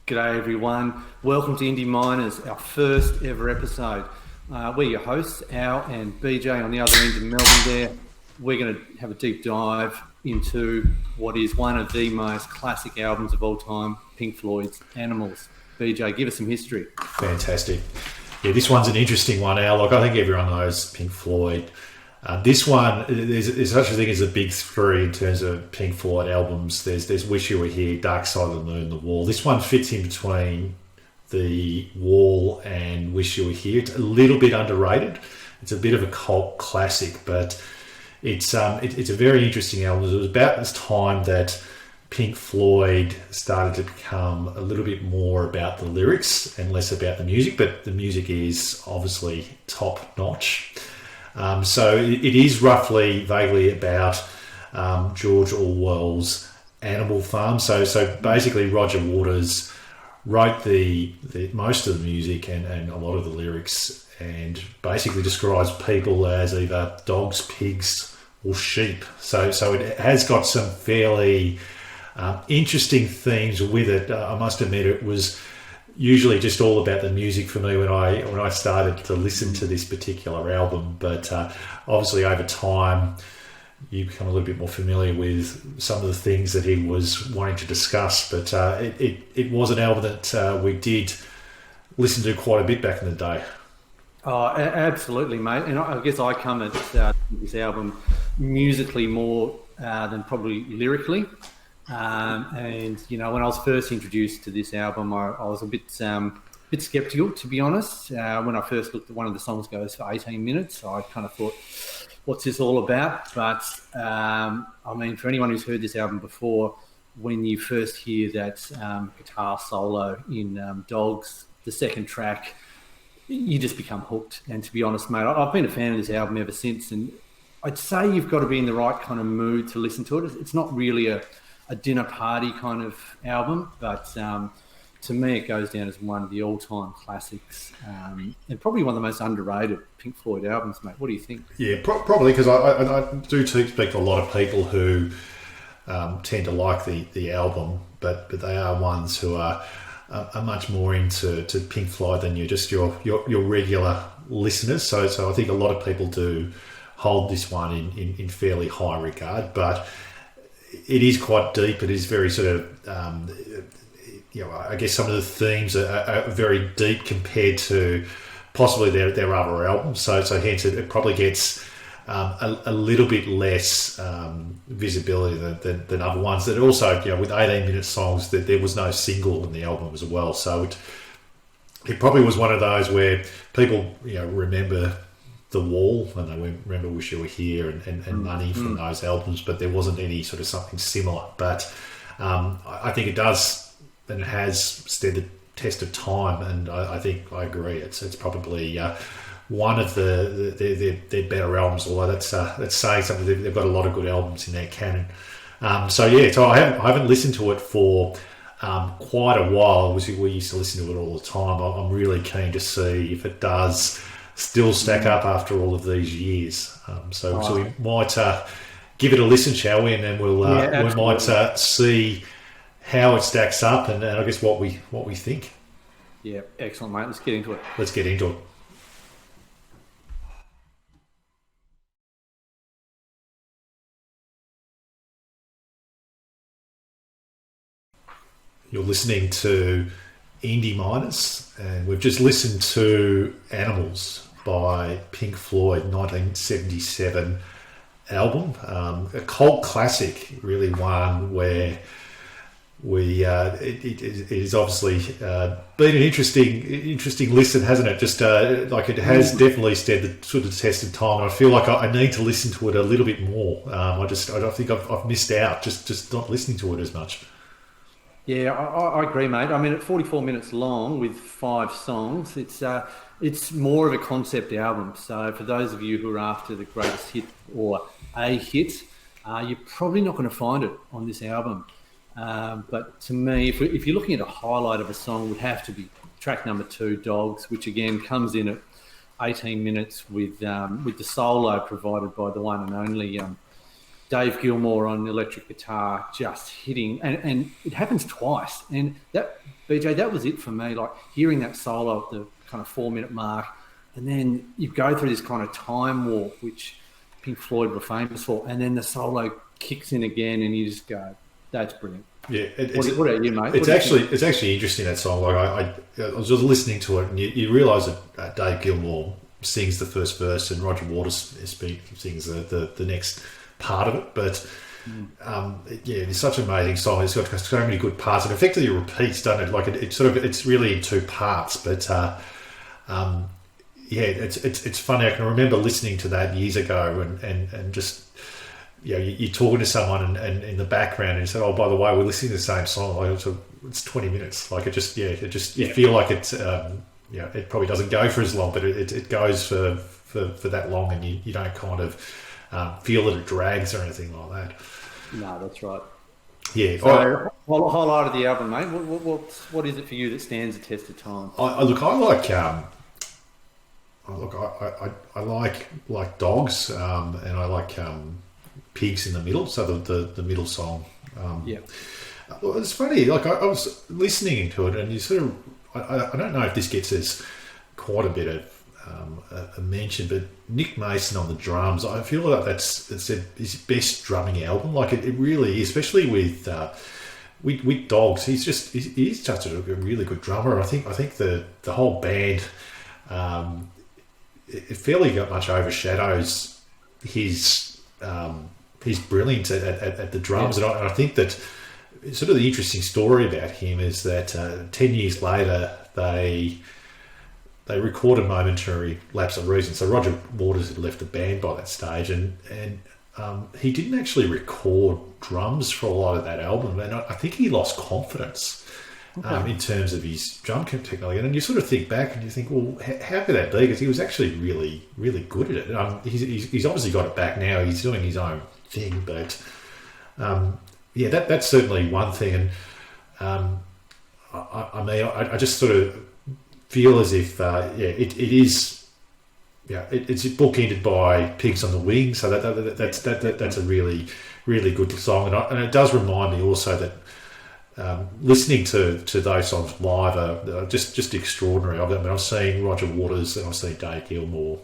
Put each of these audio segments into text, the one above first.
G'day everyone, welcome to Indieminers, our first ever episode. We're your hosts, Al and BJ on the other end of Melbourne there. We're going to have a deep dive into what is one of the most classic albums of all time, Pink Floyd's Animals. BJ, give us some history. Fantastic. Yeah, this one's an interesting one, Al. I think everyone knows Pink Floyd. This one, there's such a thing as a big three in terms of Pink Floyd albums. There's Wish You Were Here, Dark Side of the Moon, The Wall. This one fits in between The Wall and Wish You Were Here. It's a little bit underrated. It's a bit of a cult classic, but it's a very interesting album. It was about this time that Pink Floyd started to become a little bit more about the lyrics and less about the music, but the music is obviously top notch. So it is roughly, vaguely about George Orwell's Animal Farm. So basically Roger Waters wrote the most of the music and a lot of the lyrics, and basically describes people as either dogs, pigs, or sheep. So it has got some fairly interesting themes with it. I must admit, it was usually just all about the music for me when I started to listen to this particular album, but obviously over time you become a little bit more familiar with some of the things that he was wanting to discuss. But it was an album that we did listen to quite a bit back in the day. Oh, absolutely, mate. And I guess I come at this album musically more than probably lyrically. And you know, when I was first introduced to this album, I was a bit skeptical, to be honest. When I first looked at one of the songs goes for 18 minutes, I kind of thought, what's this all about? But I mean, for anyone who's heard this album before, when you first hear that guitar solo in Dogs, the second track, you just become hooked. And to be honest, mate, I've been a fan of this album ever since. And I'd say you've got to be in the right kind of mood to listen to it. It's not really a dinner party kind of album, but to me it goes down as one of the all-time classics, and probably one of the most underrated Pink Floyd albums, mate. What do you think? Yeah, probably, because I do speak to a lot of people who tend to like the album, but they are ones who are much more into Pink Floyd than your regular listeners. So I think a lot of people do hold this one in fairly high regard, but it is quite deep. It is very sort of, I guess some of the themes are very deep compared to possibly their other albums. So hence it probably gets a little bit less visibility than other ones. That also, with 18-minute songs, that there was no single in the album as well. So it probably was one of those where people, remember The Wall, and they remember Wish You Were Here and Money from those albums, but there wasn't any sort of something similar. But I think it does, and it has stood the test of time, and I think I agree. It's probably one of their better albums, although that's saying something. They've got a lot of good albums in their canon. So I haven't listened to it for quite a while. We used to listen to it all the time. I'm really keen to see if it does still stack up after all of these years. So we might give it a listen, shall we? And then we might see how it stacks up, and I guess what we think. Yeah, excellent, mate. Let's get into it. You're listening to Indieminers, and we've just listened to Animals by Pink Floyd, 1977 album. A cult classic, really, one where it is obviously been an interesting listen, hasn't it? Just it has definitely stood the sort of test of time, and I feel like I need to listen to it a little bit more. I think I've missed out just not listening to it as much. Yeah, I agree, mate. I mean, at 44 minutes long with 5 songs, it's more of a concept album. So for those of you who are after the greatest hit or a hit, you're probably not going to find it on this album. But to me, if you're looking at a highlight of a song, it would have to be track number 2, Dogs, which again comes in at 18 minutes with the solo provided by the one and only Dave Gilmour on electric guitar just hitting, and it happens twice. And that, BJ, that was it for me. Like hearing that solo at the kind of 4-minute mark, and then you go through this kind of time warp, which Pink Floyd were famous for, and then the solo kicks in again, and you just go, "That's brilliant." Yeah, what are you, mate? It's actually interesting, that song. Like I was just listening to it, and you realise that Dave Gilmour sings the first verse, and Roger Waters sings the next part of it. But it's such an amazing song. It's got so many good parts, and effectively it repeats, doesn't it? Like it's really in two parts, but. It's funny. I can remember listening to that years ago, and just you're talking to someone, and in the background, and you say, "Oh, by the way, we're listening to the same song." Like it's 20 minutes. Like you feel like it's it probably doesn't go for as long, but it goes for that long, and you don't kind of feel that it drags or anything like that. No, that's right. Yeah. So, highlight of the album, mate. What is it for you that stands the test of time? I like dogs, and I like pigs in the middle. So the middle song. It's funny. Like I was listening to it, and you sort of I don't know if this gets us quite a bit of a mention, but Nick Mason on the drums. I feel like that's his best drumming album. Like it really, especially with dogs. He's such a really good drummer. I think the whole band. It fairly got much overshadows his brilliance at the drums, and I think that sort of the interesting story about him is that 10 years later they recorded Momentary Lapse of Reason. So Roger Waters had left the band by that stage, and he didn't actually record drums for a lot of that album, and I think he lost confidence. Okay. In terms of his drum technology, and you sort of think back and you think, well, how could that be? Because he was actually really, really good at it. He's obviously got it back now. He's doing his own thing, but that's certainly one thing. And I just sort of feel as if it's bookended by Pigs on the Wing, so that's a really, really good song, and it does remind me also that. Listening to those songs live are just extraordinary. I've seen Roger Waters and I've seen Dave Gilmour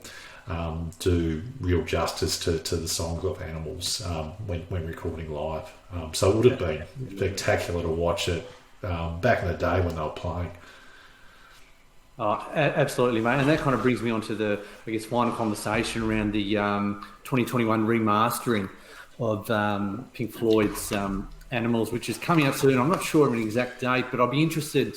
do real justice to the songs of Animals when recording live. So it would have been spectacular to watch it back in the day when they were playing. Oh, absolutely, mate. And that kind of brings me on to the, I guess, final conversation around the 2021 remastering of Pink Floyd's Animals, which is coming out soon. I'm not sure of an exact date, but I'll be interested,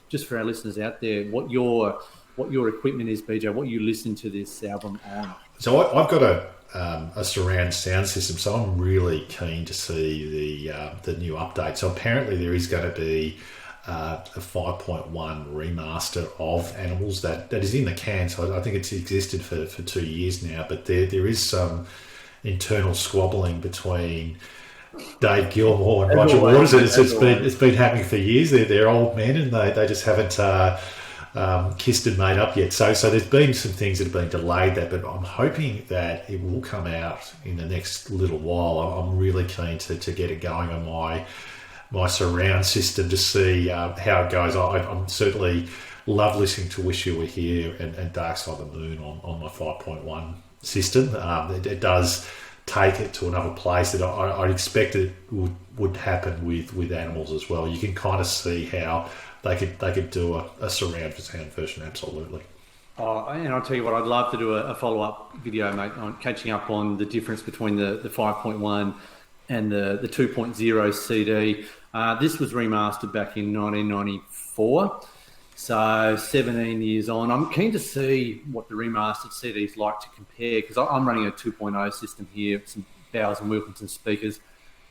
just for our listeners out there, what your equipment is, BJ, what you listen to this album on. So I've got a surround sound system, so I'm really keen to see the new update. So apparently there is going to be a 5.1 remaster of Animals that is in the can. So I think it's existed for 2 years now, but there is some internal squabbling between Dave Gilmour and Roger Waters. It's been happening for years. They're old men, and they just haven't kissed and made up yet. So there's been some things that have been delayed there, but I'm hoping that it will come out in the next little while. I'm really keen to get it going on my surround system to see how it goes. I'm certainly love listening to Wish You Were Here and Dark Side of the Moon on my 5.1 system. It does take it to another place that I expected would happen with Animals as well. You can kind of see how they could do a surround sound version, absolutely. And I'll tell you what, I'd love to do a follow-up video, mate, on catching up on the difference between the 5.1 and the 2.0 CD. This was remastered back in 1994. So 17 years on, I'm keen to see what the remastered CD's like to compare, because I'm running a 2.0 system here, some Bowers and Wilkinson speakers,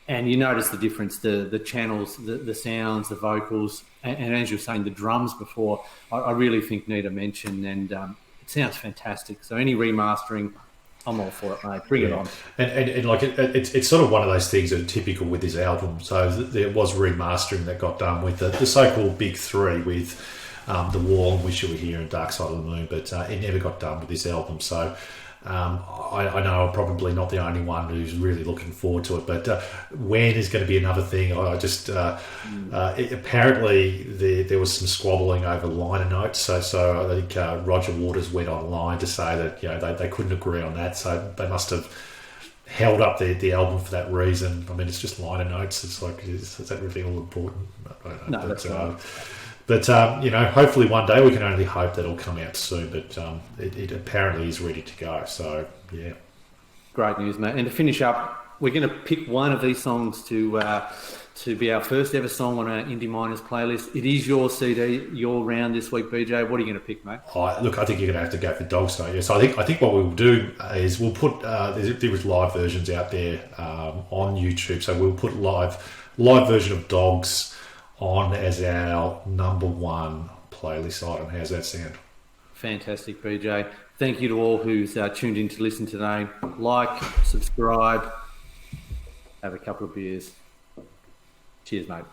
and you notice the difference, the channels, the sounds, the vocals, and as you were saying, the drums before, I really think need a mention, and it sounds fantastic. So any remastering, I'm all for it, mate. Bring it on. And like it's sort of one of those things that are typical with this album. So there was remastering that got done with the so-called big three with The Wall, Wish You Were Here, and Dark Side of the Moon, but it never got done with this album. So I know I'm probably not the only one who's really looking forward to it, but when is going to be another thing. Apparently there was some squabbling over liner notes, so I think Roger Waters went online to say that they couldn't agree on that, so they must have held up the album for that reason. I mean, it's just liner notes. It's like, is that really all important? I don't know. No, that's right. But hopefully one day, we can only hope that it'll come out soon. But it apparently is ready to go. So yeah, great news, mate. And to finish up, we're going to pick one of these songs to be our first ever song on our Indie Miners playlist. It is your CD, your round this week, BJ. What are you going to pick, mate? Look, I think you're going to have to go for Dogs, don't you? So I think what we'll do is we'll put there's live versions out there on YouTube. So we'll put live version of Dogs on as our number one playlist item. How's that sound? Fantastic, BJ. Thank you to all who's tuned in to listen today. Like, subscribe, have a couple of beers. Cheers, mate.